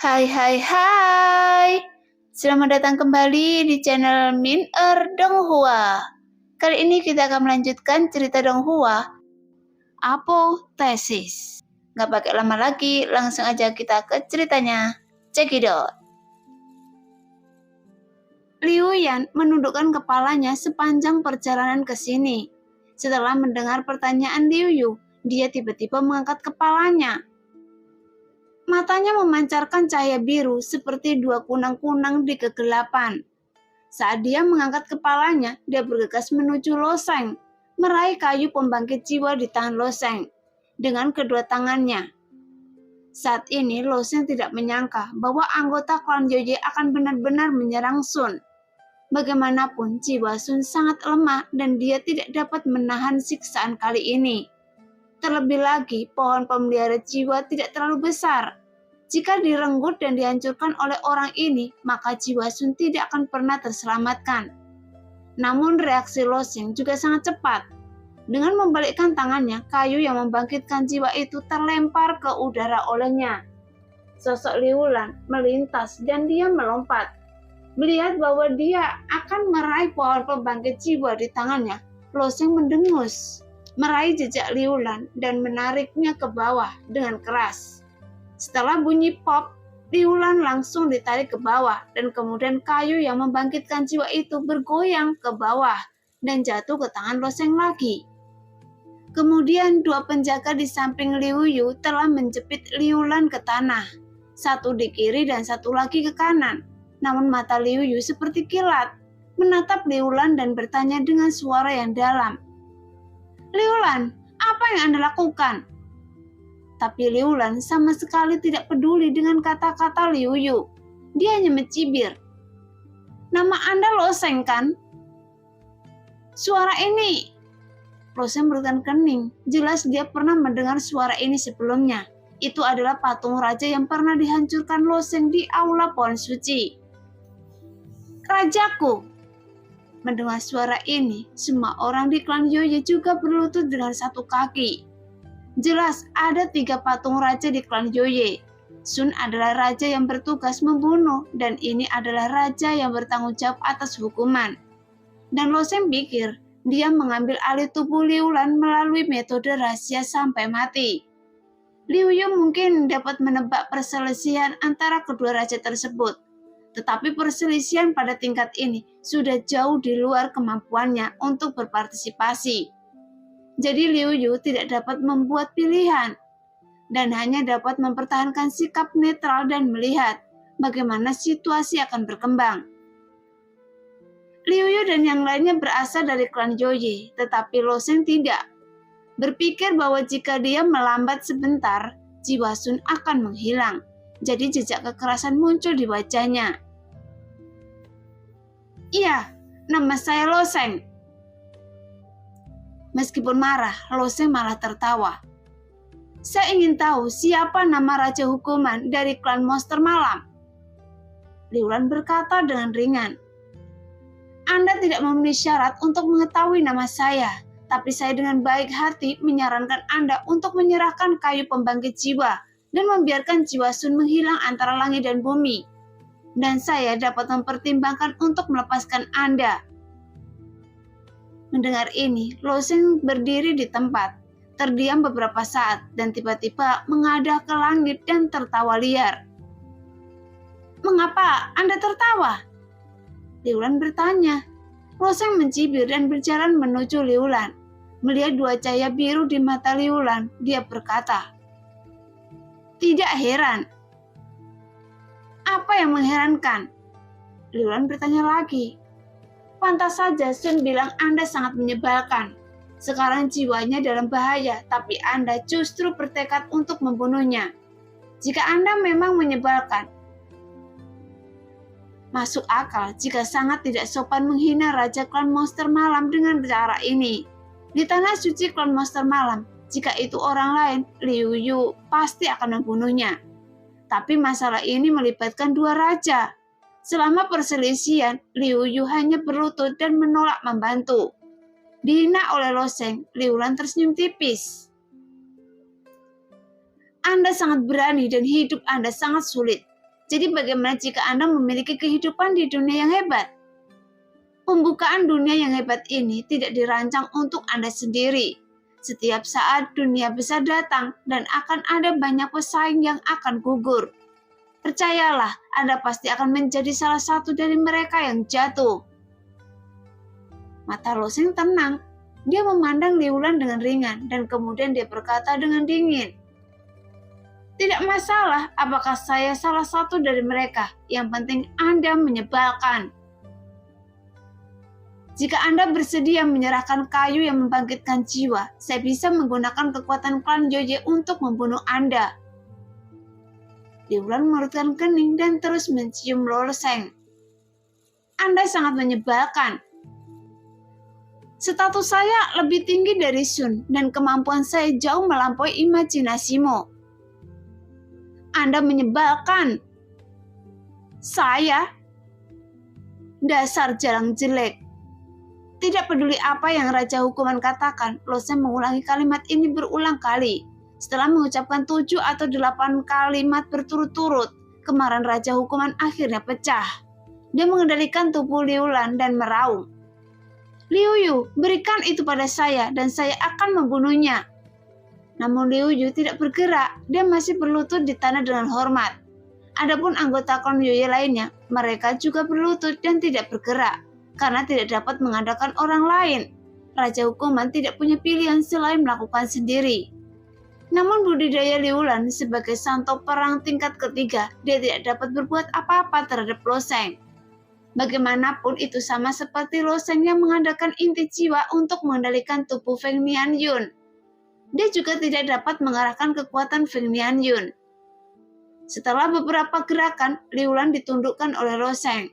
Hai hai hai. Selamat datang kembali di channel Min Donghua. Kali ini kita akan melanjutkan cerita Donghua, Apoteosis. Gak pakai lama lagi, langsung aja kita ke ceritanya. Check it out. Liu Yan menundukkan kepalanya sepanjang perjalanan ke sini. Setelah mendengar pertanyaan Liu Yu, dia tiba-tiba mengangkat kepalanya. Matanya memancarkan cahaya biru seperti dua kunang-kunang di kegelapan. Saat dia mengangkat kepalanya, dia bergegas menuju Loseng, meraih kayu pembangkit jiwa di tangan Loseng dengan kedua tangannya. Saat ini Loseng tidak menyangka bahwa anggota klan Yoye akan benar-benar menyerang Sun. Bagaimanapun, jiwa Sun sangat lemah dan dia tidak dapat menahan siksaan kali ini. Terlebih lagi, pohon pemelihara jiwa tidak terlalu besar. Jika direnggut dan dihancurkan oleh orang ini, maka jiwa Sun tidak akan pernah terselamatkan. Namun reaksi Loseng juga sangat cepat. Dengan membalikkan tangannya, kayu yang membangkitkan jiwa itu terlempar ke udara olehnya. Sosok Liu Lan melintas dan dia melompat. Melihat bahwa dia akan meraih pohon pembangkit jiwa di tangannya, Loseng mendengus, meraih jejak Liu Lan dan menariknya ke bawah dengan keras. Setelah bunyi pop, Liu Lan langsung ditarik ke bawah dan kemudian kayu yang membangkitkan jiwa itu bergoyang ke bawah dan jatuh ke tangan Loseng lagi. Kemudian dua penjaga di samping Liu Yu telah menjepit Liu Lan ke tanah, satu di kiri dan satu lagi ke kanan. Namun mata Liu Yu seperti kilat, menatap Liu Lan dan bertanya dengan suara yang dalam. Liu Lan, apa yang Anda lakukan? Tapi Liu Lan sama sekali tidak peduli dengan kata-kata Liu Yu. Dia hanya mencibir. Nama Anda Loseng kan? Suara ini. Loseng bergerak kening. Jelas dia pernah mendengar suara ini sebelumnya. Itu adalah patung raja yang pernah dihancurkan Loseng di aula pohon suci. Rajaku. Mendengar suara ini, semua orang di klan Yoye juga berlutut dengan satu kaki. Jelas ada 3 patung raja di klan Yoye. Sun adalah raja yang bertugas membunuh dan ini adalah raja yang bertanggung jawab atas hukuman. Dan Loseng pikir dia mengambil alih tubuh Liu Lan melalui metode rahasia sampai mati. Liu Yu mungkin dapat menebak perselisihan antara kedua raja tersebut. Tetapi perselisihan pada tingkat ini sudah jauh di luar kemampuannya untuk berpartisipasi. Jadi Liu Yu tidak dapat membuat pilihan dan hanya dapat mempertahankan sikap netral dan melihat bagaimana situasi akan berkembang. Liu Yu dan yang lainnya berasal dari klan Yoye, tetapi Loseng tidak. Berpikir bahwa jika dia melambat sebentar, jiwa Sun akan menghilang. Jadi jejak kekerasan muncul di wajahnya. Iya, nama saya Loseng. Meskipun marah, Loseng malah tertawa. Saya ingin tahu siapa nama Raja Hukuman dari klan Monster Malam. Liu Lan berkata dengan ringan. Anda tidak memenuhi syarat untuk mengetahui nama saya, tapi saya dengan baik hati menyarankan Anda untuk menyerahkan kayu pembangkit jiwa dan membiarkan jiwa Sun menghilang antara langit dan bumi. Dan saya dapat mempertimbangkan untuk melepaskan Anda. Mendengar ini, Loseng berdiri di tempat, terdiam beberapa saat dan tiba-tiba mengadah ke langit dan tertawa liar. Mengapa Anda tertawa? Liu Lan bertanya. Loseng mencibir dan berjalan menuju Liu Lan. Melihat dua cahaya biru di mata Liu Lan, dia berkata, Tidak heran. Apa yang mengherankan? Liu Lan bertanya lagi. Pantas saja Sun bilang Anda sangat menyebalkan. Sekarang jiwanya dalam bahaya, tapi Anda justru bertekad untuk membunuhnya. Jika Anda memang menyebalkan, masuk akal jika sangat tidak sopan menghina Raja Klan Monster Malam dengan cara ini. Di tanah suci Klan Monster Malam, jika itu orang lain, Liu Yu pasti akan membunuhnya. Tapi masalah ini melibatkan dua raja. Selama perselisihan, Liu Yu hanya berlutut dan menolak membantu. Dihina oleh Loseng, Liu Lan tersenyum tipis. Anda sangat berani dan hidup Anda sangat sulit. Jadi bagaimana jika Anda memiliki kehidupan di dunia yang hebat? Pembukaan dunia yang hebat ini tidak dirancang untuk Anda sendiri. Setiap saat dunia besar datang dan akan ada banyak pesaing yang akan gugur. Percayalah, Anda pasti akan menjadi salah satu dari mereka yang jatuh. Mata Loseng tenang. Dia memandang Liulan dengan ringan dan kemudian dia berkata dengan dingin, "Tidak masalah apakah saya salah satu dari mereka. Yang penting Anda menyebalkan. Jika Anda bersedia menyerahkan kayu yang membangkitkan jiwa, saya bisa menggunakan kekuatan klan Yoye untuk membunuh Anda." Liulan mengerutkan kening dan terus mencium Loseng. "Anda sangat menyebalkan. Status saya lebih tinggi dari Sun dan kemampuan saya jauh melampaui imajinasimu. Anda menyebalkan. Saya? Dasar jalang jelek." Tidak peduli apa yang Raja Hukuman katakan, Loseng mengulangi kalimat ini berulang kali. Setelah mengucapkan 7 atau 8 kalimat berturut-turut, kemarahan Raja Hukuman akhirnya pecah. Dia mengendalikan tubuh Liulan dan meraung, "Liu Yu, berikan itu pada saya dan saya akan membunuhnya." Namun Liu Yu tidak bergerak, dia masih berlutut di tanah dengan hormat. Adapun anggota klan Yoye lainnya, mereka juga berlutut dan tidak bergerak, karena tidak dapat mengandalkan orang lain. Raja Hukuman tidak punya pilihan selain melakukan sendiri. Namun budidaya Liulan sebagai santo perang tingkat ketiga, dia tidak dapat berbuat apa-apa terhadap Loseng. Bagaimanapun itu sama seperti Loseng yang mengandalkan inti jiwa untuk mengendalikan tubuh Feng Nianyun. Dia juga tidak dapat mengarahkan kekuatan Feng Nianyun. Setelah beberapa gerakan, Liulan ditundukkan oleh Loseng.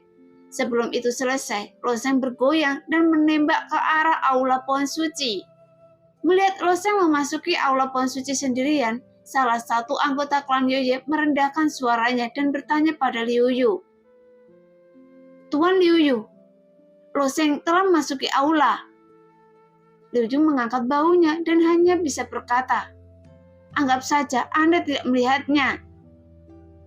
Sebelum itu selesai, Loseng bergoyang dan menembak ke arah aula pohon suci. Melihat Loseng memasuki aula pohon suci sendirian, salah satu anggota klan Yoye merendahkan suaranya dan bertanya pada Liu Yu, "Tuan Liu Yu, Loseng telah memasuki aula." Liu Yu mengangkat bahunya dan hanya bisa berkata, "Anggap saja Anda tidak melihatnya."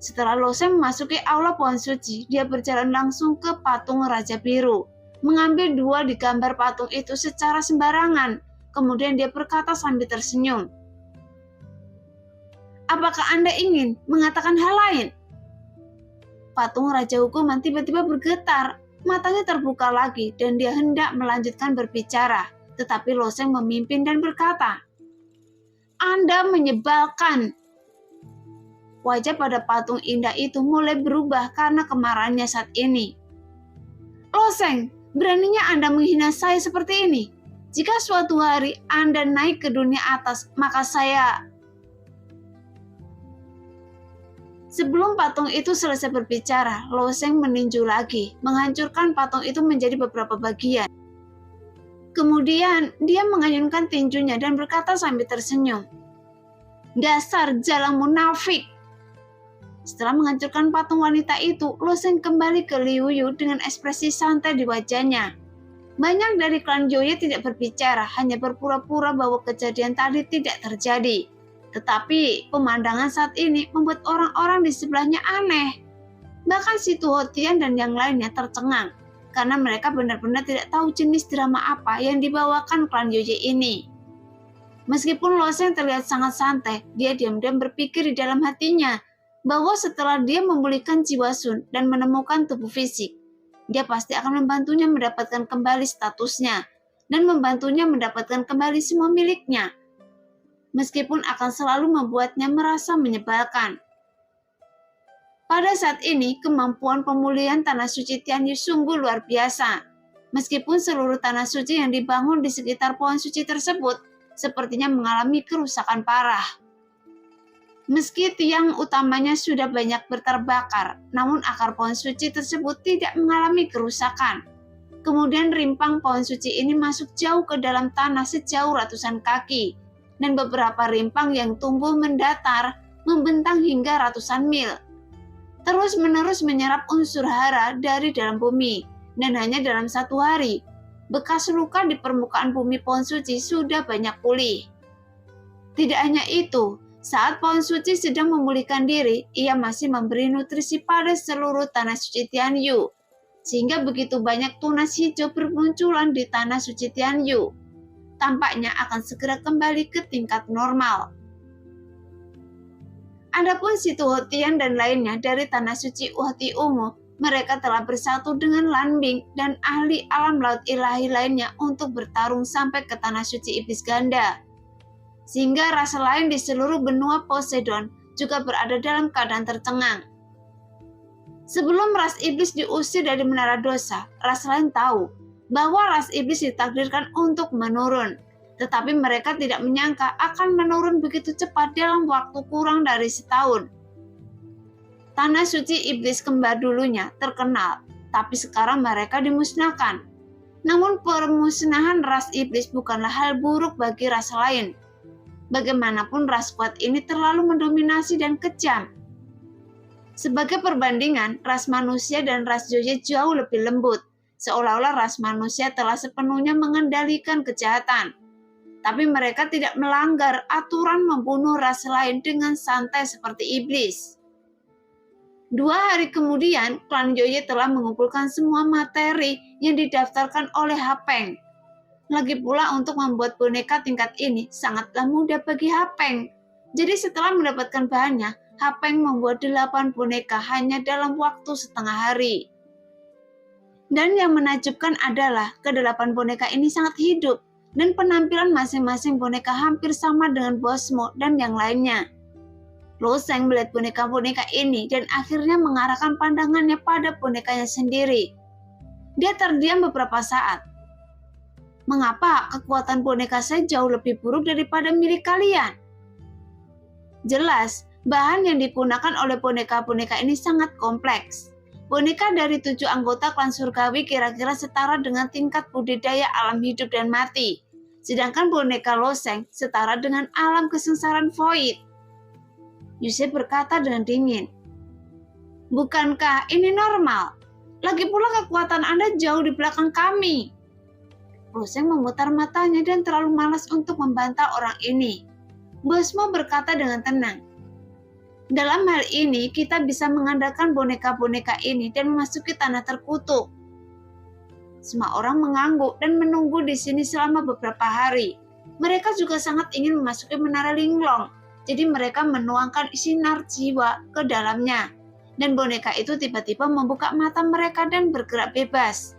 Setelah Loseng memasuki aula pohon suci, dia berjalan langsung ke patung Raja Biru, mengambil 2 di gambar patung itu secara sembarangan. Kemudian dia berkata sambil tersenyum, "Apakah Anda ingin mengatakan hal lain?" Patung Raja Hukuman tiba-tiba bergetar, matanya terbuka lagi dan dia hendak melanjutkan berbicara, tetapi Loseng memimpin dan berkata, "Anda menyebalkan." Wajah pada patung indah itu mulai berubah karena kemarahannya saat ini. "Loseng, beraninya Anda menghina saya seperti ini? Jika suatu hari Anda naik ke dunia atas, maka saya..." Sebelum patung itu selesai berbicara, Loseng meninju lagi, menghancurkan patung itu menjadi beberapa bagian. Kemudian, dia mengayunkan tinjunya dan berkata sambil tersenyum, "Dasar jalang munafik." Setelah menghancurkan patung wanita itu, Loseng kembali ke Liu Yu dengan ekspresi santai di wajahnya. Banyak dari klan Yoye tidak berbicara, hanya berpura-pura bahwa kejadian tadi tidak terjadi. Tetapi pemandangan saat ini membuat orang-orang di sebelahnya aneh. Bahkan si Tu Hotian dan yang lainnya tercengang, karena mereka benar-benar tidak tahu jenis drama apa yang dibawakan klan Yoye ini. Meskipun Loseng terlihat sangat santai, dia diam-diam berpikir di dalam hatinya bahwa setelah dia memulihkan jiwa Sun dan menemukan tubuh fisik, dia pasti akan membantunya mendapatkan kembali statusnya dan membantunya mendapatkan kembali semua miliknya, meskipun akan selalu membuatnya merasa menyebalkan. Pada saat ini, kemampuan pemulihan tanah suci Tianyu sungguh luar biasa. Meskipun seluruh tanah suci yang dibangun di sekitar pohon suci tersebut sepertinya mengalami kerusakan parah. Meski tiang utamanya sudah banyak terbakar, namun akar pohon suci tersebut tidak mengalami kerusakan. Kemudian rimpang pohon suci ini masuk jauh ke dalam tanah sejauh ratusan kaki, dan beberapa rimpang yang tumbuh mendatar membentang hingga ratusan mil. Terus-menerus menyerap unsur hara dari dalam bumi, dan hanya dalam 1 hari, bekas luka di permukaan bumi pohon suci sudah banyak pulih. Tidak hanya itu, Saat pohon suci sedang memulihkan diri, ia masih memberi nutrisi pada seluruh tanah suci Tianyu. Sehingga begitu banyak tunas hijau bermunculan di tanah suci Tianyu, tampaknya akan segera kembali ke tingkat normal. Adapun si Tuhotian dan lainnya dari tanah suci Uhti Ungu, mereka telah bersatu dengan Lan Bing dan ahli alam laut ilahi lainnya untuk bertarung sampai ke tanah suci iblis ganda. Sehingga rasa lain di seluruh benua Poseidon juga berada dalam keadaan tercengang. Sebelum ras iblis diusir dari menara dosa, ras lain tahu bahwa ras iblis ditakdirkan untuk menurun. Tetapi mereka tidak menyangka akan menurun begitu cepat dalam waktu kurang dari setahun. Tanah suci iblis kembar dulunya terkenal, tapi sekarang mereka dimusnahkan. Namun permusnahan ras iblis bukanlah hal buruk bagi ras lain. Bagaimanapun ras kuat ini terlalu mendominasi dan kejam. Sebagai perbandingan, ras manusia dan ras Joye jauh lebih lembut, seolah-olah ras manusia telah sepenuhnya mengendalikan kejahatan. Tapi mereka tidak melanggar aturan membunuh ras lain dengan santai seperti iblis. 2 hari kemudian, klan Joye telah mengumpulkan semua materi yang didaftarkan oleh Hapeng. Lagi pula untuk membuat boneka tingkat ini sangatlah mudah bagi Hapeng. Jadi setelah mendapatkan bahannya, Hapeng membuat 8 boneka hanya dalam waktu setengah hari. Dan yang menakjubkan adalah ke-8 boneka ini sangat hidup dan penampilan masing-masing boneka hampir sama dengan Bosmo dan yang lainnya. Lo Sheng melihat boneka-boneka ini dan akhirnya mengarahkan pandangannya pada bonekanya sendiri. Dia terdiam beberapa saat. Mengapa kekuatan boneka saya jauh lebih buruk daripada milik kalian? Jelas, bahan yang digunakan oleh boneka-boneka ini sangat kompleks. Boneka dari 7 anggota klan surgawi kira-kira setara dengan tingkat budidaya alam hidup dan mati. Sedangkan boneka Lo Sheng setara dengan alam kesengsaraan void. Yusei berkata dengan dingin. Bukankah ini normal? Lagi pula kekuatan Anda jauh di belakang kami. Lo Sheng memutar matanya dan terlalu malas untuk membantah orang ini. Bosmo berkata dengan tenang. Dalam hal ini, kita bisa mengandalkan boneka-boneka ini dan memasuki tanah terkutuk. Semua orang mengangguk dan menunggu di sini selama beberapa hari. Mereka juga sangat ingin memasuki menara Linglong, jadi mereka menuangkan sinar jiwa ke dalamnya. Dan boneka itu tiba-tiba membuka mata mereka dan bergerak bebas.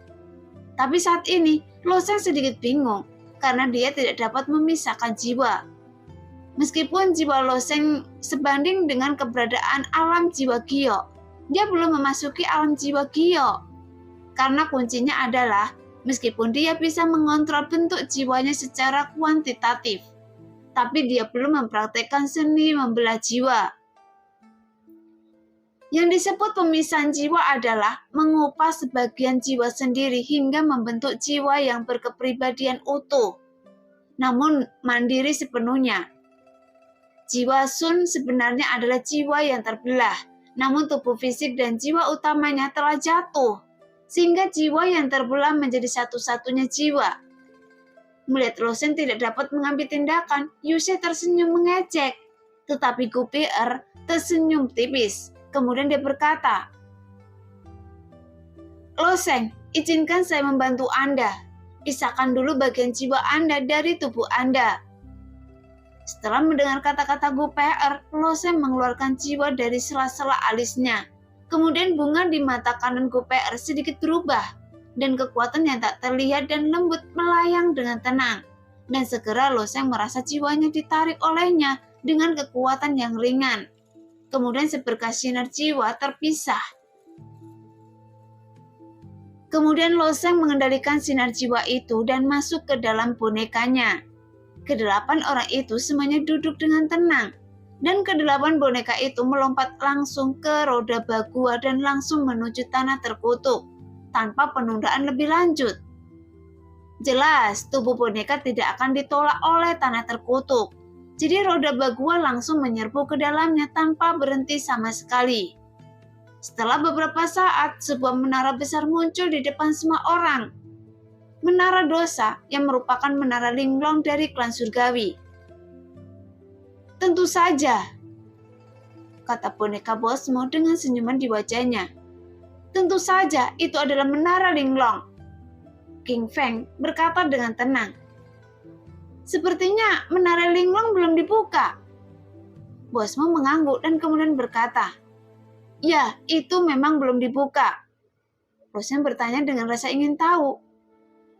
Tapi saat ini, Lo Sheng sedikit bingung, karena dia tidak dapat memisahkan jiwa. Meskipun jiwa Lo Sheng sebanding dengan keberadaan alam jiwa Gyo, dia belum memasuki alam jiwa Gyo. Karena kuncinya adalah, meskipun dia bisa mengontrol bentuk jiwanya secara kuantitatif, tapi dia belum mempraktekkan seni membelah jiwa. Yang disebut pemisahan jiwa adalah mengubah sebagian jiwa sendiri hingga membentuk jiwa yang berkepribadian utuh, namun mandiri sepenuhnya. Jiwa Sun sebenarnya adalah jiwa yang terbelah, namun tubuh fisik dan jiwa utamanya telah jatuh, sehingga jiwa yang terbelah menjadi satu-satunya jiwa. Melihat Lo Sheng tidak dapat mengambil tindakan, Yusei tersenyum mengejek, tetapi Gu Pr tersenyum tipis. Kemudian dia berkata, Lo Sheng, izinkan saya membantu Anda. Pisahkan dulu bagian jiwa Anda dari tubuh Anda. Setelah mendengar kata-kata Gu Pr, Lo Sheng mengeluarkan jiwa dari sela-sela alisnya. Kemudian bunga di mata kanan Gu Pr sedikit berubah, dan kekuatan yang tak terlihat dan lembut melayang dengan tenang. Dan segera Lo Sheng merasa jiwanya ditarik olehnya dengan kekuatan yang ringan. Kemudian seberkas sinar jiwa terpisah. Kemudian Lo Sheng mengendalikan sinar jiwa itu dan masuk ke dalam bonekanya. Ke-8 orang itu semuanya duduk dengan tenang, dan ke-8 boneka itu melompat langsung ke roda Bagua dan langsung menuju tanah terkutuk, tanpa penundaan lebih lanjut. Jelas, tubuh boneka tidak akan ditolak oleh tanah terkutuk, jadi roda Bagua langsung menyerbu ke dalamnya tanpa berhenti sama sekali. Setelah beberapa saat, sebuah menara besar muncul di depan semua orang. Menara dosa yang merupakan menara Linglong dari klan surgawi. Tentu saja, kata boneka Bosmo dengan senyuman di wajahnya. Tentu saja itu adalah menara linglong. King Feng berkata dengan tenang. Sepertinya menara linglong belum dibuka. Bosmo mengangguk dan kemudian berkata, ya, itu memang belum dibuka. Rosen bertanya dengan rasa ingin tahu.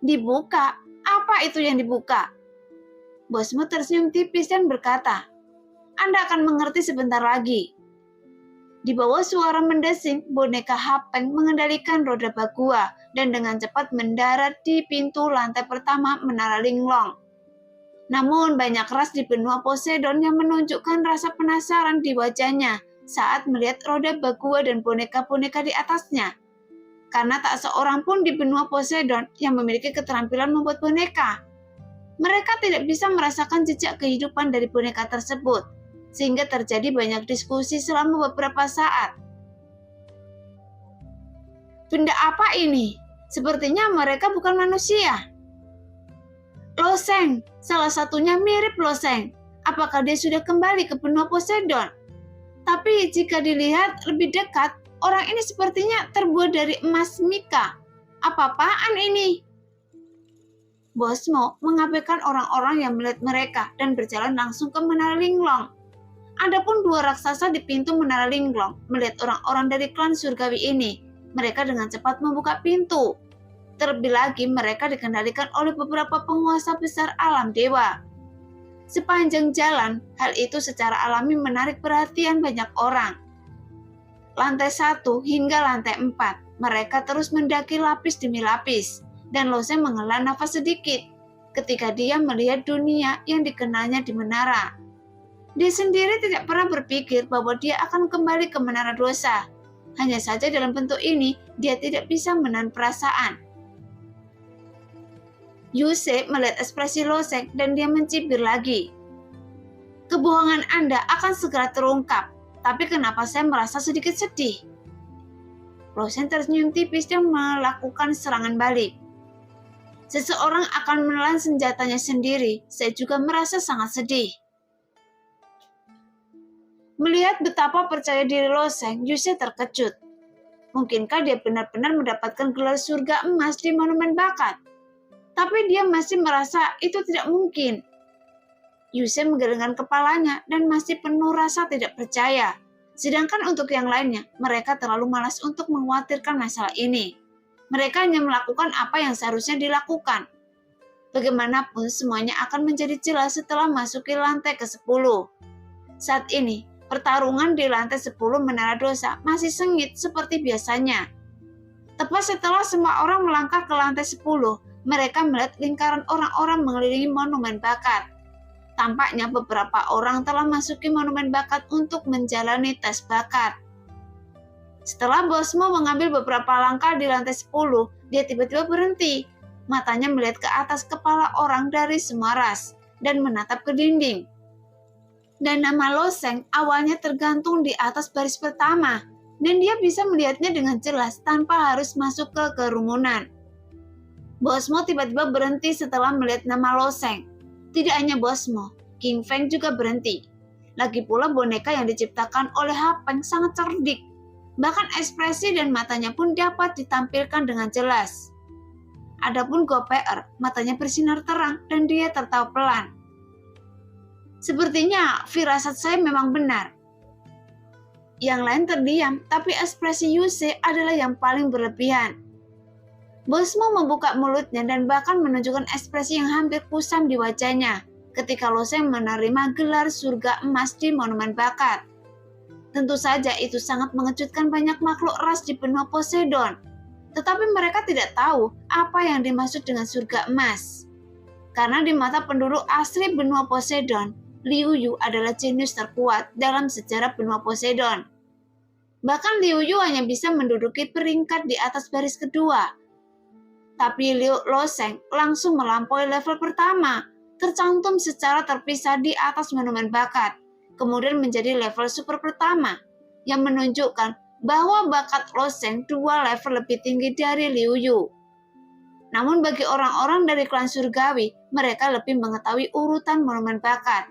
Dibuka? Apa itu yang dibuka? Bosmo tersenyum tipis dan berkata, Anda akan mengerti sebentar lagi. Di bawah suara mendesing, boneka Hapeng mengendalikan roda Bagua dan dengan cepat mendarat di pintu lantai pertama menara linglong. Namun banyak ras di benua Poseidon yang menunjukkan rasa penasaran di wajahnya saat melihat roda Bagua dan boneka-boneka di atasnya. Karena tak seorang pun di benua Poseidon yang memiliki keterampilan membuat boneka. Mereka tidak bisa merasakan jejak kehidupan dari boneka tersebut, sehingga terjadi banyak diskusi selama beberapa saat. Benda apa ini? Sepertinya mereka bukan manusia. Loseng, salah satunya mirip Loseng. Apakah dia sudah kembali ke benua Poseidon? Tapi jika dilihat lebih dekat, orang ini sepertinya terbuat dari emas mika. Apa-apaan ini? Bosmo mengabaikan orang-orang yang melihat mereka dan berjalan langsung ke menara linglong. Adapun dua raksasa di pintu menara linglong melihat orang-orang dari klan surgawi ini. Mereka dengan cepat membuka pintu. Terlebih lagi mereka dikendalikan oleh beberapa penguasa besar alam dewa. Sepanjang jalan, hal itu secara alami menarik perhatian banyak orang. Lantai 1 hingga lantai 4, mereka terus mendaki lapis demi lapis, dan Loseng menghela nafas sedikit ketika dia melihat dunia yang dikenalnya di menara. Dia sendiri tidak pernah berpikir bahwa dia akan kembali ke menara dosa. Hanya saja dalam bentuk ini, dia tidak bisa menahan perasaan. Yuse melihat ekspresi Loseng dan dia mencibir lagi. Kebohongan Anda akan segera terungkap, tapi kenapa saya merasa sedikit sedih? Loseng tersenyum tipis dan melakukan serangan balik. Seseorang akan menelan senjatanya sendiri, saya juga merasa sangat sedih. Melihat betapa percaya diri Loseng, Yuse terkejut. Mungkinkah dia benar-benar mendapatkan gelar surga emas di monumen bakat? Tapi dia masih merasa itu tidak mungkin. Yuse menggelengkan kepalanya dan masih penuh rasa tidak percaya. Sedangkan untuk yang lainnya, mereka terlalu malas untuk mengkhawatirkan masalah ini. Mereka hanya melakukan apa yang seharusnya dilakukan. Bagaimanapun semuanya akan menjadi jelas setelah masuki lantai ke-10. Saat ini, pertarungan di lantai 10 menara dosa masih sengit seperti biasanya. Tepat setelah semua orang melangkah ke lantai 10, mereka melihat lingkaran orang-orang mengelilingi monumen bakat. Tampaknya beberapa orang telah masuki monumen bakat untuk menjalani tes bakat. Setelah Bosmo mengambil beberapa langkah di lantai 10, dia tiba-tiba berhenti. Matanya melihat ke atas kepala orang dari semua ras dan menatap ke dinding. Dan nama Loseng awalnya tergantung di atas baris pertama, dan dia bisa melihatnya dengan jelas tanpa harus masuk ke kerumunan. Bosmo tiba-tiba berhenti setelah melihat nama Loseng. Tidak hanya Bosmo, King Feng juga berhenti. Lagi pula boneka yang diciptakan oleh Hapeng sangat cerdik. Bahkan ekspresi dan matanya pun dapat ditampilkan dengan jelas. Adapun Gopeer, matanya bersinar terang dan dia tertawa pelan. Sepertinya firasat saya memang benar. Yang lain terdiam, tapi ekspresi Yuse adalah yang paling berlebihan. Bosmo membuka mulutnya dan bahkan menunjukkan ekspresi yang hampir kusam di wajahnya ketika Loseng menerima gelar surga emas di monumen bakat. Tentu saja itu sangat mengejutkan banyak makhluk ras di benua Poseidon. Tetapi mereka tidak tahu apa yang dimaksud dengan surga emas. Karena di mata penduduk asli benua Poseidon, Liu Yu adalah jenius terkuat dalam sejarah benua Poseidon. Bahkan Liu Yu hanya bisa menduduki peringkat di atas baris kedua. Tapi Loseng langsung melampaui level pertama, tercantum secara terpisah di atas monumen bakat, kemudian menjadi level super pertama, yang menunjukkan bahwa bakat Loseng 2 level lebih tinggi dari Liu Yu. Namun bagi orang-orang dari klan surgawi, mereka lebih mengetahui urutan monumen bakat.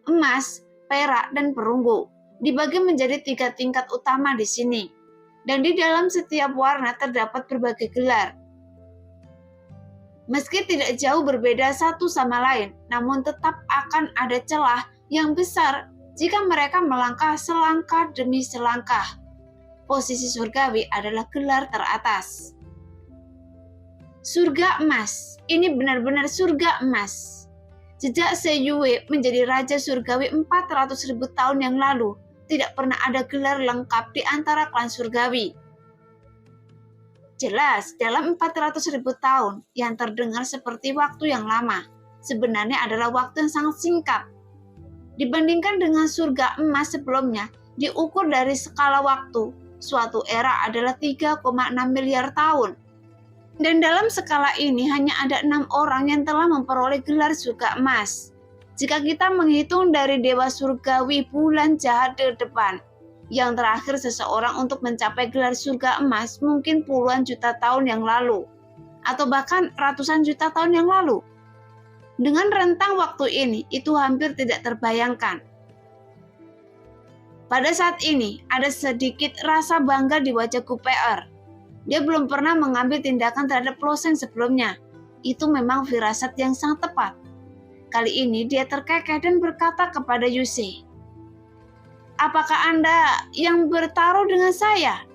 emas, perak, dan perunggu. Dibagi menjadi 3 tingkat utama di sini. Dan di dalam setiap warna terdapat berbagai gelar. Meski tidak jauh berbeda satu sama lain, namun tetap akan ada celah yang besar jika mereka melangkah selangkah demi selangkah. Posisi surgawi adalah gelar teratas. Surga emas, ini benar-benar surga emas. Sejak Seyue menjadi raja surgawi 400.000 tahun yang lalu, tidak pernah ada gelar lengkap di antara klan surgawi. Jelas, dalam 400.000 tahun yang terdengar seperti waktu yang lama, sebenarnya adalah waktu yang sangat singkat. Dibandingkan dengan surga emas sebelumnya, diukur dari skala waktu, suatu era adalah 3,6 miliar tahun. Dan dalam skala ini hanya ada 6 orang yang telah memperoleh gelar surga emas. Jika kita menghitung dari dewa surgawi bulan jahat di depan, yang terakhir seseorang untuk mencapai gelar surga emas mungkin puluhan juta tahun yang lalu, atau bahkan ratusan juta tahun yang lalu. Dengan rentang waktu ini, itu hampir tidak terbayangkan. Pada saat ini, ada sedikit rasa bangga di wajah Kupeer. Dia belum pernah mengambil tindakan terhadap Loseng sebelumnya. Itu memang firasat yang sangat tepat. Kali ini dia terkekeh dan berkata kepada Yusei, "Apakah Anda yang bertaruh dengan saya?"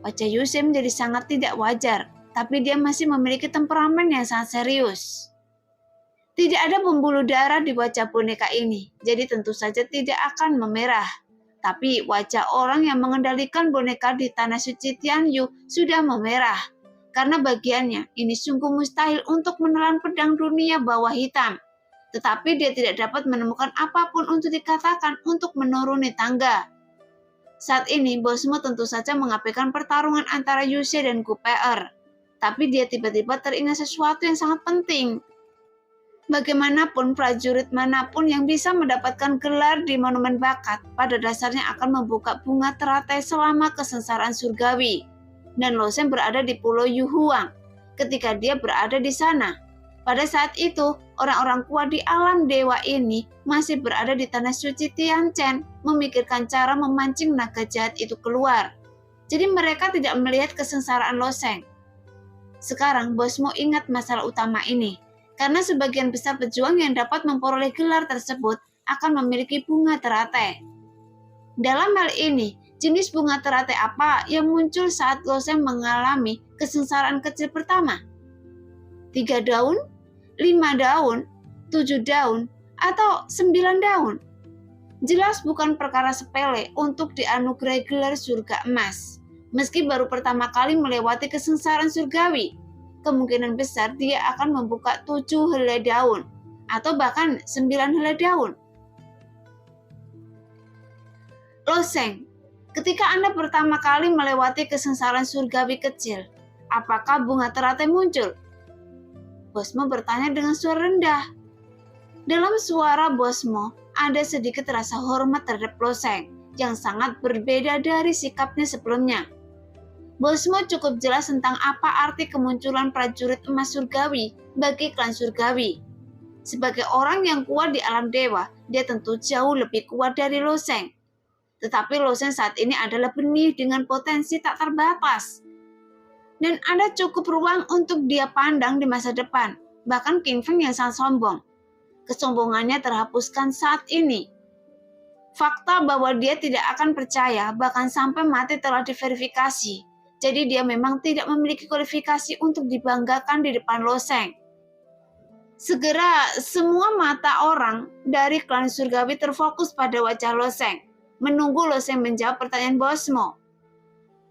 Wajah Yusei menjadi sangat tidak wajar, tapi dia masih memiliki temperamen yang sangat serius. Tidak ada pembuluh darah di wajah boneka ini, jadi tentu saja tidak akan memerah. Tapi wajah orang yang mengendalikan boneka di tanah suci Tianyu sudah memerah. Karena bagiannya, ini sungguh mustahil untuk menelan pedang dunia bawah hitam. Tetapi dia tidak dapat menemukan apapun untuk dikatakan untuk menuruni tangga. Saat ini, Bosmo tentu saja mengabaikan pertarungan antara Yusei dan Kupeer. Tapi dia tiba-tiba teringat sesuatu yang sangat penting. Bagaimanapun prajurit manapun yang bisa mendapatkan gelar di monumen bakat, pada dasarnya akan membuka bunga teratai selama kesengsaraan surgawi. Dan Loseng berada di Pulau Yuhuang ketika dia berada di sana. Pada saat itu, orang-orang kuat di alam dewa ini masih berada di tanah suci Tianchen, memikirkan cara memancing naga jahat itu keluar. Jadi mereka tidak melihat kesengsaraan Loseng. Sekarang Bosmo ingat masalah utama ini, karena sebagian besar pejuang yang dapat memperoleh gelar tersebut akan memiliki bunga teratai. Dalam hal ini, jenis bunga teratai apa yang muncul saat Loseng mengalami kesengsaraan kecil pertama? 3 daun, 5 daun, 7 daun, atau 9 daun? Jelas bukan perkara sepele untuk dianugerahi gelar surga emas. Meski baru pertama kali melewati kesengsaraan surgawi, kemungkinan besar dia akan membuka 7 helai daun, atau bahkan 9 helai daun. Loseng, ketika Anda pertama kali melewati kesengsaraan surgawi kecil, apakah bunga teratai muncul? Bosmo bertanya dengan suara rendah. Dalam suara Bosmo, ada sedikit rasa hormat terhadap Loseng, yang sangat berbeda dari sikapnya sebelumnya. Bosmo cukup jelas tentang apa arti kemunculan prajurit emas surgawi bagi klan surgawi. Sebagai orang yang kuat di alam dewa, dia tentu jauh lebih kuat dari Loseng. Tetapi Loseng saat ini adalah benih dengan potensi tak terbatas. Dan ada cukup ruang untuk dia pandang di masa depan, bahkan King Feng yang sangat sombong. Kesombongannya terhapuskan saat ini. Fakta bahwa dia tidak akan percaya bahkan sampai mati telah diverifikasi. Jadi dia memang tidak memiliki kualifikasi untuk dibanggakan di depan Loseng. Segera semua mata orang dari klan surgawi terfokus pada wajah Loseng, menunggu Loseng menjawab pertanyaan Bosmo.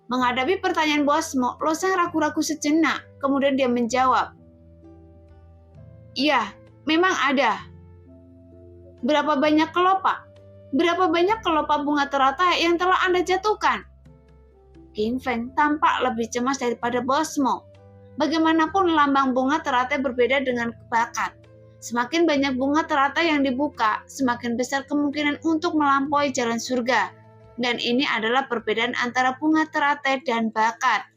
Menghadapi pertanyaan Bosmo, Loseng ragu-ragu sejenak, kemudian dia menjawab, "Iya, memang ada." "Berapa banyak kelopak? Berapa banyak kelopak bunga teratai yang telah Anda jatuhkan?" King Feng tampak lebih cemas daripada Bosmo. Bagaimanapun lambang bunga teratai berbeda dengan bakat. Semakin banyak bunga teratai yang dibuka, semakin besar kemungkinan untuk melampaui jalan surga. Dan ini adalah perbedaan antara bunga teratai dan bakat.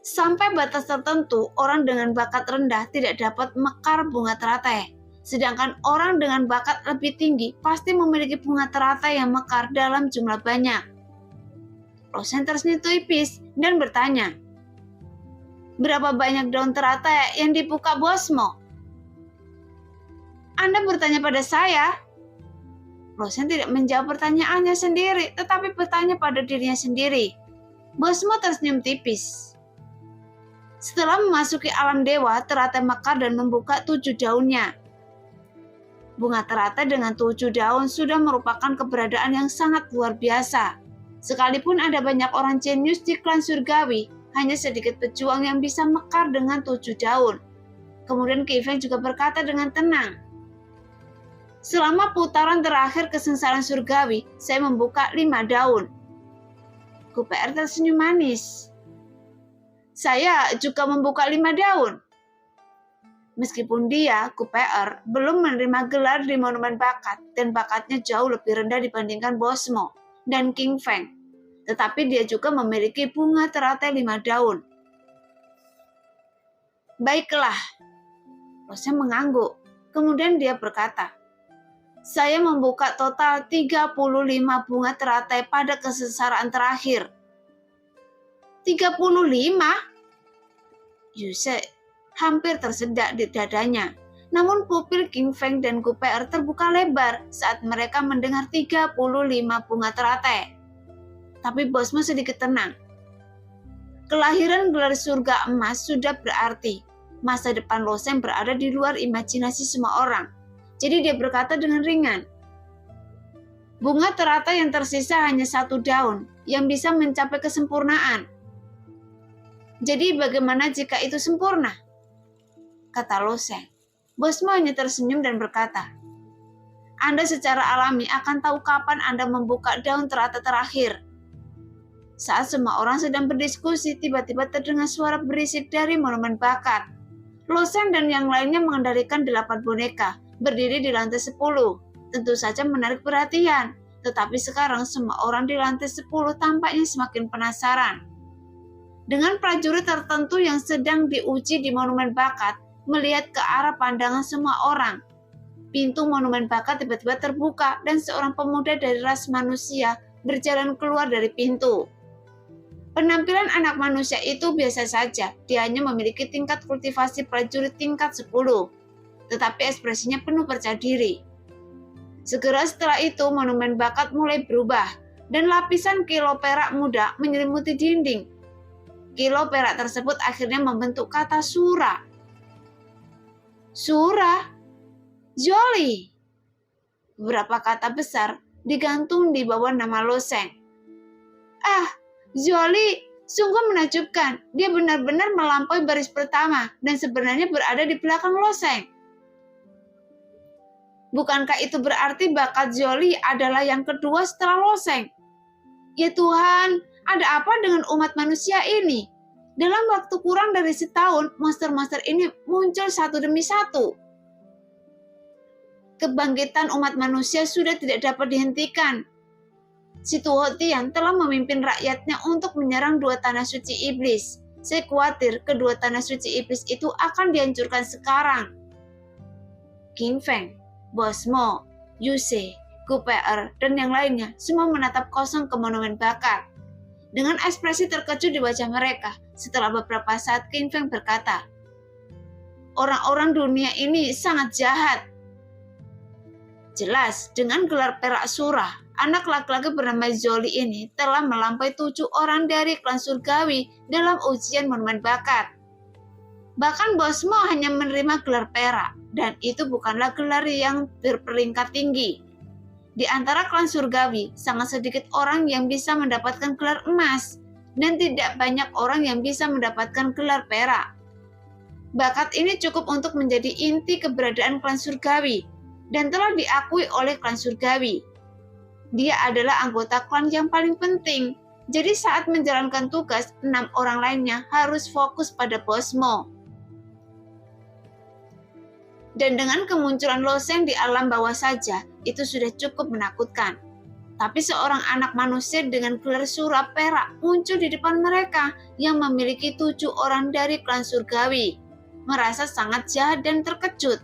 Sampai batas tertentu, orang dengan bakat rendah tidak dapat mekar bunga teratai. Sedangkan orang dengan bakat lebih tinggi pasti memiliki bunga teratai yang mekar dalam jumlah banyak. Losen tersenyum tipis dan bertanya, "Berapa banyak daun teratai yang dibuka bosmu?" "Anda bertanya pada saya?" Losen tidak menjawab pertanyaannya sendiri, tetapi bertanya pada dirinya sendiri. Bosmo tersenyum tipis. Setelah memasuki alam dewa, teratai mekar dan membuka 7 daunnya. Bunga teratai dengan 7 daun sudah merupakan keberadaan yang sangat luar biasa. Sekalipun ada banyak orang jenius di klan surgawi, hanya sedikit pejuang yang bisa mekar dengan 7 daun. Kemudian Qin Feng juga berkata dengan tenang, "Selama putaran terakhir kesengsaraan surgawi, saya membuka 5 daun. QPR tersenyum manis. "Saya juga membuka 5 daun." Meskipun dia, QPR, belum menerima gelar di Monumen Bakat dan bakatnya jauh lebih rendah dibandingkan Bosmo dan Qin Feng, tetapi dia juga memiliki bunga teratai 5 daun. "Baiklah," Losen mengangguk. Kemudian dia berkata, "Saya membuka total 35 bunga teratai pada kesengsaraan terakhir." 35? Yuse hampir tersedak di dadanya. Namun pupil Qin Feng dan QPR terbuka lebar saat mereka mendengar 35 bunga teratai. Tapi Bosmo sedikit tenang. Kelahiran gelar surga emas sudah berarti masa depan Losen berada di luar imajinasi semua orang. Jadi dia berkata dengan ringan, "Bunga teratai yang tersisa hanya 1 daun yang bisa mencapai kesempurnaan. Jadi bagaimana jika itu sempurna?" Kata Losen. Bosmo hanya tersenyum dan berkata, "Anda secara alami akan tahu kapan Anda membuka daun teratai terakhir." Saat semua orang sedang berdiskusi, tiba-tiba terdengar suara berisik dari Monumen Bakat. Losen dan yang lainnya mengendalikan 8 boneka, berdiri di lantai 10. Tentu saja menarik perhatian, tetapi sekarang semua orang di lantai 10 tampaknya semakin penasaran. Dengan prajurit tertentu yang sedang diuji di Monumen Bakat, melihat ke arah pandangan semua orang. Pintu Monumen Bakat tiba-tiba terbuka dan seorang pemuda dari ras manusia berjalan keluar dari pintu. Penampilan anak manusia itu biasa saja, dia hanya memiliki tingkat kultivasi prajurit tingkat 10, tetapi ekspresinya penuh percaya diri. Segera setelah itu Monumen Bakat mulai berubah, dan lapisan kilo perak muda menyelimuti dinding. Kilo perak tersebut akhirnya membentuk kata Sura. Sura, Jolly. Beberapa kata besar digantung di bawah nama Losen. "Ah, Jolly, sungguh menakjubkan. Dia benar-benar melampaui baris pertama dan sebenarnya berada di belakang Losen." "Bukankah itu berarti bakat Jolly adalah yang kedua setelah Losen?" "Ya Tuhan, ada apa dengan umat manusia ini? Dalam waktu kurang dari setahun, monster-monster ini muncul satu demi satu. Kebangkitan umat manusia sudah tidak dapat dihentikan. Si Tuho Tian telah memimpin rakyatnya untuk menyerang 2 tanah suci iblis. Saya khawatir kedua tanah suci iblis itu akan dihancurkan sekarang." Qin Feng, Bosmo, Yuse, QPR, dan yang lainnya semua menatap kosong ke Monumen Bakat. Dengan ekspresi terkejut di wajah mereka, setelah beberapa saat Qin Feng berkata, "Orang-orang dunia ini sangat jahat." Jelas, dengan gelar perak surah, anak laki-laki bernama Jolly ini telah melampaui 7 orang dari klan surgawi dalam ujian Monumen Bakat. Bahkan Bosmo hanya menerima gelar perak, dan itu bukanlah gelar yang berperingkat tinggi. Di antara klan surgawi, sangat sedikit orang yang bisa mendapatkan gelar emas, dan tidak banyak orang yang bisa mendapatkan gelar perak. Bakat ini cukup untuk menjadi inti keberadaan klan surgawi, dan telah diakui oleh klan surgawi. Dia adalah anggota klan yang paling penting, jadi saat menjalankan tugas, 6 orang lainnya harus fokus pada Bosmo. Dan dengan kemunculan Losen di alam bawah saja, itu sudah cukup menakutkan. Tapi seorang anak manusia dengan gelar surah perak muncul di depan mereka yang memiliki 7 orang dari klan surgawi. Merasa sangat jahat dan terkejut.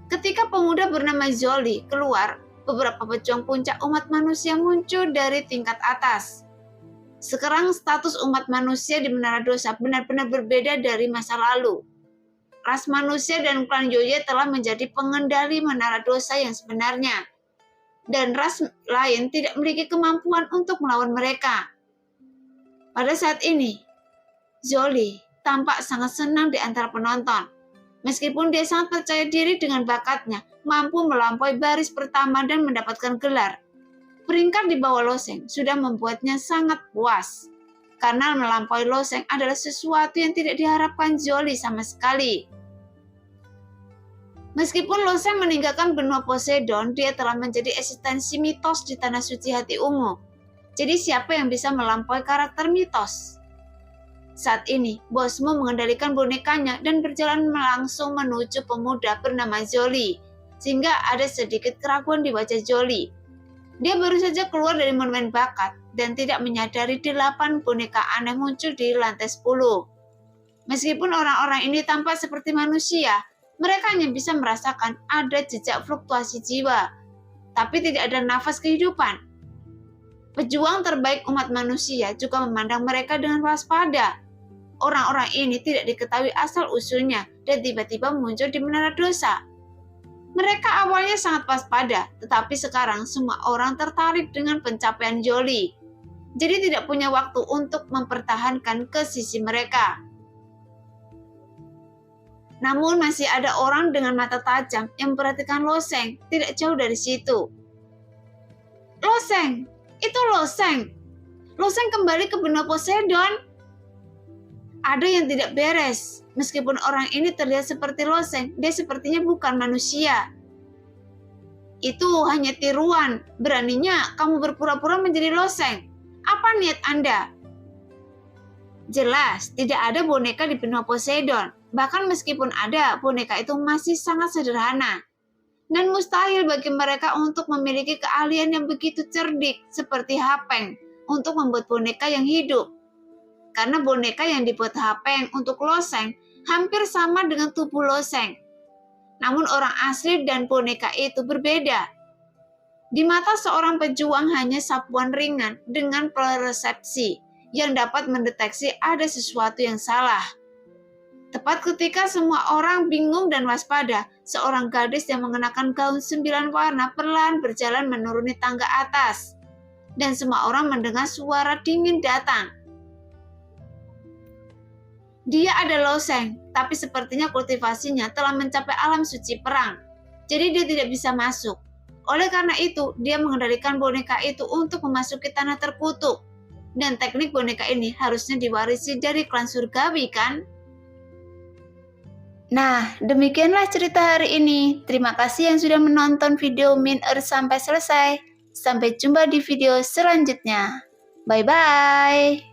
Ketika pemuda bernama Zoli keluar, beberapa pejuang puncak umat manusia muncul dari tingkat atas. Sekarang status umat manusia di Menara Dosa benar-benar berbeda dari masa lalu. Ras manusia dan klan Yoye telah menjadi pengendali Menara Dosa yang sebenarnya. Dan ras lain tidak memiliki kemampuan untuk melawan mereka. Pada saat ini, Zoli tampak sangat senang di antara penonton. Meskipun dia sangat percaya diri dengan bakatnya, mampu melampaui baris pertama dan mendapatkan gelar. Peringkat di bawah Loseng sudah membuatnya sangat puas. Karena melampaui Loseng adalah sesuatu yang tidak diharapkan Zoli sama sekali. Meskipun Loseng meninggalkan benua Poseidon, dia telah menjadi eksistensi mitos di Tanah Suci Hati Ungu. Jadi siapa yang bisa melampaui karakter mitos? Saat ini, Bosmo mengendalikan bonekanya dan berjalan langsung menuju pemuda bernama Zoli, sehingga ada sedikit keraguan di wajah Zoli. Dia baru saja keluar dari monumen bakat dan tidak menyadari 8 boneka aneh muncul di lantai 10. Meskipun orang-orang ini tampak seperti manusia, mereka hanya bisa merasakan ada jejak fluktuasi jiwa, tapi tidak ada nafas kehidupan. Pejuang terbaik umat manusia juga memandang mereka dengan waspada. Orang-orang ini tidak diketahui asal-usulnya dan tiba-tiba muncul di Menara Dosa. Mereka awalnya sangat waspada, tetapi sekarang semua orang tertarik dengan pencapaian Zoli. Jadi tidak punya waktu untuk mempertahankan ke sisi mereka. Namun masih ada orang dengan mata tajam yang memperhatikan Loseng tidak jauh dari situ. Loseng! Itu Loseng! Loseng kembali ke benua Poseidon! Ada yang tidak beres. Meskipun orang ini terlihat seperti Loseng, dia sepertinya bukan manusia. Itu hanya tiruan. Beraninya kamu berpura-pura menjadi Loseng. Apa niat Anda? Jelas, tidak ada boneka di benua Poseidon. Bahkan meskipun ada, boneka itu masih sangat sederhana. Dan mustahil bagi mereka untuk memiliki keahlian yang begitu cerdik seperti Hapeng untuk membuat boneka yang hidup. Karena boneka yang dibuat Hapeng untuk Loseng hampir sama dengan tubuh Loseng. Namun orang asli dan boneka itu berbeda. Di mata seorang pejuang hanya sapuan ringan dengan persepsi yang dapat mendeteksi ada sesuatu yang salah. Tepat ketika semua orang bingung dan waspada, seorang gadis yang mengenakan gaun 9 warna perlahan berjalan menuruni tangga atas. Dan semua orang mendengar suara dingin datang. Dia adalah Loseng, tapi sepertinya kultivasinya telah mencapai alam suci perang. Jadi dia tidak bisa masuk. Oleh karena itu, dia mengendalikan boneka itu untuk memasuki tanah terkutuk. Dan teknik boneka ini harusnya diwarisi dari klan surgawi, kan? Nah, demikianlah cerita hari ini. Terima kasih yang sudah menonton video Min Earth sampai selesai. Sampai jumpa di video selanjutnya. Bye-bye.